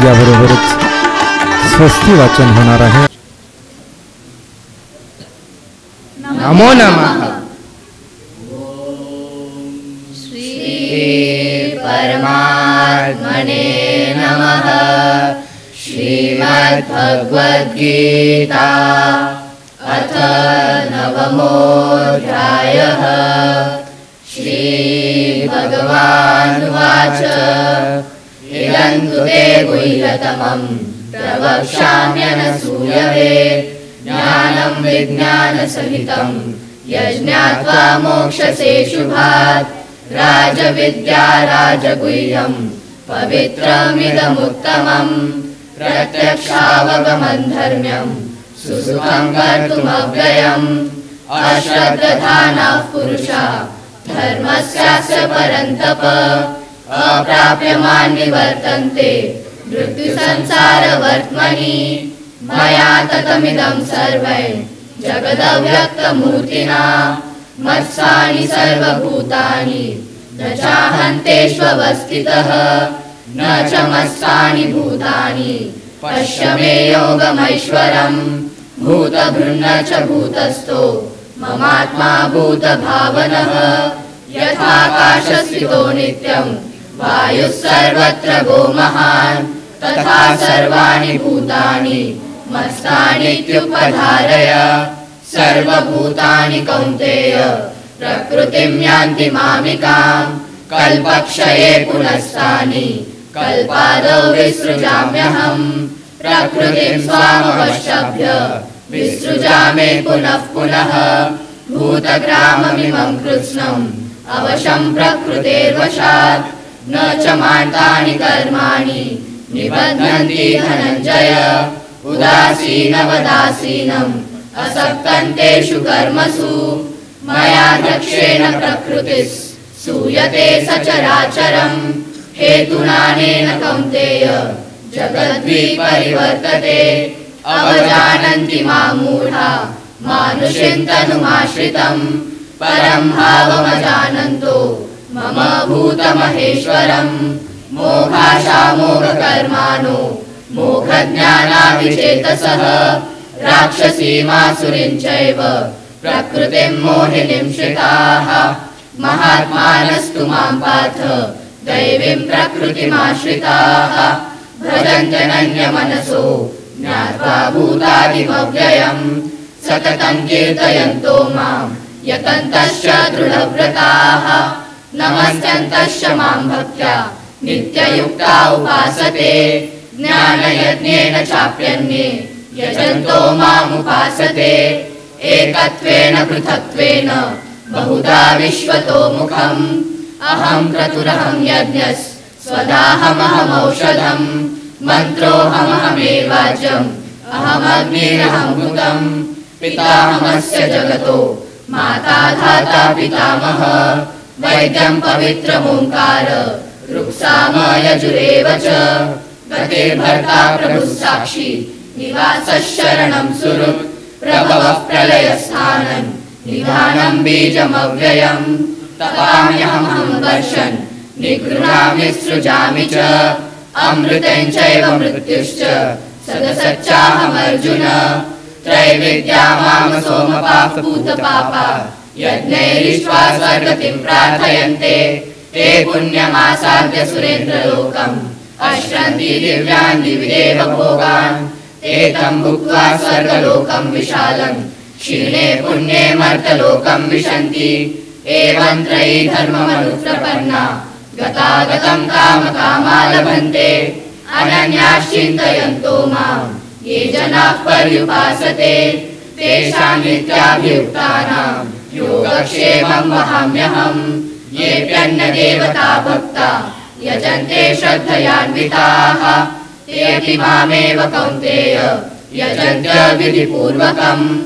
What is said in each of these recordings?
याबरोबरच स्वस्ती वाचन होणार आहे. नमो नमः. श्री परमात्मने नमः. श्रीमद्भगवद्गीता अथ नवमोऽध्यायः. श्रीभगवानुवाच इदं तु ते गुह्यतमं प्रवक्ष्याम्यनसूयवे ज्ञानं विज्ञानसहितं यज्ञात्वा मोक्षसे शुभात्. राजविद्या राजगुह्यं पवित्रमिदमुत्तमं प्रत्यक्षावगमं धर्म्यं सुसुखं कर्तुमव्ययम्. अश्रद्धधानः पुरुषा धर्मस्यास्य परन्तप अप्राप्यमान् निवर्तन्ते मृत्युसंसारवर्त्मनि. मया ततमिदं सर्वं जगदव्यक्तमूर्तिना मत्स्थानि सर्वभूतानि न चाहन्तेष्वस्थितः न च मत्स्थानि भूतानि पश्य मे योगमैश्वरम्. भूतभृन्न च भूतस्थो ममात्मा भूतभावनः. यथाकाशस्थितो नित्यं वायुः सर्वत्र भौमहान् तथा सर्वाणि भूतानि मत्स्थानीत्युपधारय. सर्वभूतानि कौन्तेय प्रकृतिं यान्ति मामिकां. कल्पक्षये पुनस्तानि कल्पादौ विसृजाम्यहम्. प्रकृतिं स्वामवष्टभ्य विसृजामि पुनः पुनः. भूतग्राममिमं कृत्स्नम् अवशं प्रकृतेर्वशात्. न च मान्तानि कर्माणि निबध्नन्ति धनञ्जय. उदासीनवदासीनम् असक्तं तेषु कर्मसु. मया दक्षेण प्रकृतिः सूयते सचराचरम्. हेतुनानेन कौन्तेय जगद्विपरिवर्तते. अवजानन्ति मां मूढा मानुषीं तनुमाश्रितम्. परं भावमजानन्तो मम भूतमहेश्वरम्. मोहाशामोघकर्माणो मोघज्ञानाविचेतसः. राक्षसीमासुरीं चैव प्रकृतिं मोहिनीं श्रिताः. महात्मानस्तु मां पार्थ दैवीं प्रकृतिमाश्रिताः. भजन्त्यनन्यमनसो ज्ञात्वा भूतादिमव्ययम्. सततं कीर्तयन्तो मां यतन्तश्च दृढव्रताः. नमस्यन्तश्च मां भक्त्या नित्ययुक्ता उपासते. ज्ञानयज्ञेन चाप्यन्ये यजन्तो मामुपासते. एकत्वेन पृथक्त्वेन बहुधा विश्वतो मुखम्. अहं क्रतुरहं यज्ञस् स्वदाहमहमौषधम्. मन्त्रोऽहमहमेवाजम् अहमग्निरहं मृतम्. पितामहस्य जगतो माता धाता पितामह. वैद्यं पवित्रमोङ्कार ऋक्साम यजुरेव च. गतिर्भर्ता प्रभुः साक्षी निवासः शरणं सुहृत्. प्रभवः प्रलयस्थानं निधानं बीजमव्ययम्. तपाम्यहमहं वर्षन् निगृह्णामि सृजामि च. अमृतेन चैव मृत्युश्च सदसच्चाहमर्जुन. त्रैविद्या मां सोमपाः पूतपापा यज्ञैरिष्ट्वा स्वर्गतिं प्रार्थयन्ते. ते पुण्यमासाद्य सुरेन्द्रलोकम् अश्रन्ति दिव्यान् दिव्येव भोगान्. ते तं भुक्त्वा स्वर्गलोकं विशालं क्षीणे पुण्ये मर्त्यलोकं विशन्ति. एवं त्रयी धर्ममनुप्रपन्ना गतागतं कामकामा लभन्ते. अनन्याश्चिन्तयन्तो मां ये जनाः पर्युपासते. तेषां नित्याभियुक्तानां योगक्षेमं वहाम्यहम्. येऽप्यन्यदेवता भक्ता यजन्ते श्रद्धयान्विताः. तेऽपि मामेव कौन्तेय यजन्त्य विधिपूर्वकम्.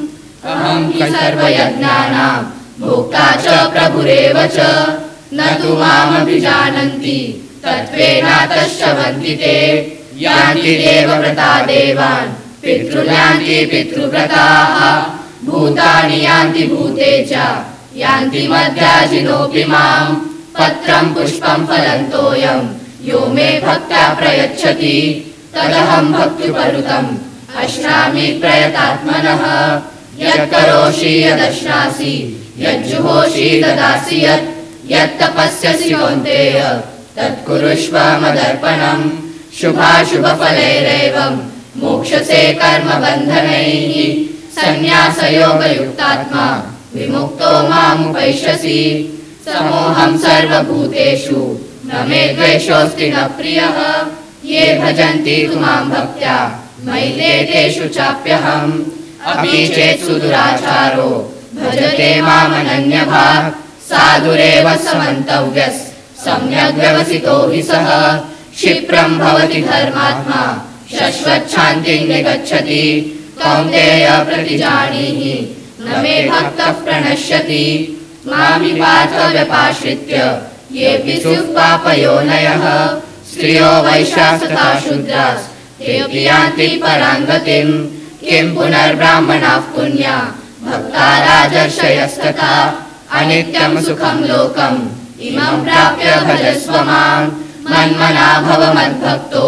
अहं हि सर्वयज्ञानां भोक्ता च प्रभुरेव च. न तु मामभिजानन्ति तत्त्वेनातश्रवन्ति ते. यान्ति देवव्रता देवान् पितृयान्ति पितृव्रताः. भूतानि यान्ति भूते च यान्ति मध्याजिनोऽपि माम्. पत्रं पुष्पं फलं तोयं यो मे भक्त्या प्रयच्छति तदहं भक्त्युपहृतम् अश्नामि प्रयतात्मनः यत्करोषि यदश्नासि यज्जुहोषि ददासि यत्तपस्यसि कौन्तेय तत्कुरुष्व मदर्पणम् शुभाशुभफलैरेवं मोक्षसे कर्मबन्धनैः सन्न्यासयोगयुक्तात्मा विमुक्तो मामुपैष्यसि समोऽहं सर्वभूतेषु न मे द्वेषोऽस्ति न प्रियः ये भजन्ति तु मां भक्त्या मयि तेषु चाप्यहम् अपि चेत् सुदुराचारो भजते मामनन्यभाक् साधुरेव समन्तव्यः सम्यग् व्यवसितो हि सः क्षिप्रं भवति धर्मात्मा शश्वच्छान्तिं निगच्छति कौन्तेय प्रतिजानीहि न मे भक्तः प्रणश्यति मामि पार्थ व्यपाश्रित्य येऽपि पापयोनयः स्त्रियो वैश्यास्तथा शूद्रास् तेऽपि यान्ति परां गतिं किं पुनर्ब्राह्मणाः पुण्या भक्ता राजर्षयस्तथा अनित्यं सुखं लोकम् इमं प्राप्य भजस्व मां मन्मना भव मद्भक्तो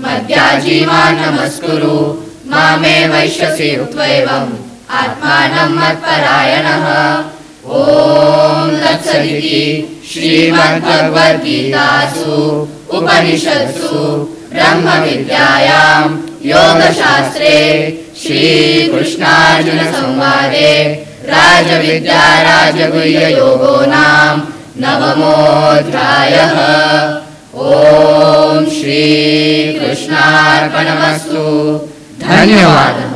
मद्याजी मां नमस्कुरु मामे वैश्यसि त्वैवम् आत्मानं मत्परायणः ॐ तत्सदिति श्रीमद्भगवद्गीतासु उपनिषत्सु ब्रह्मविद्यायां योगशास्त्रे श्रीकृष्णार्जुनसंवादे राजविद्या राजगुह्ययोगो नाम नवमोऽध्यायः। ॐ श्रीकृष्णार्पणमस्तु। धन्यवादः।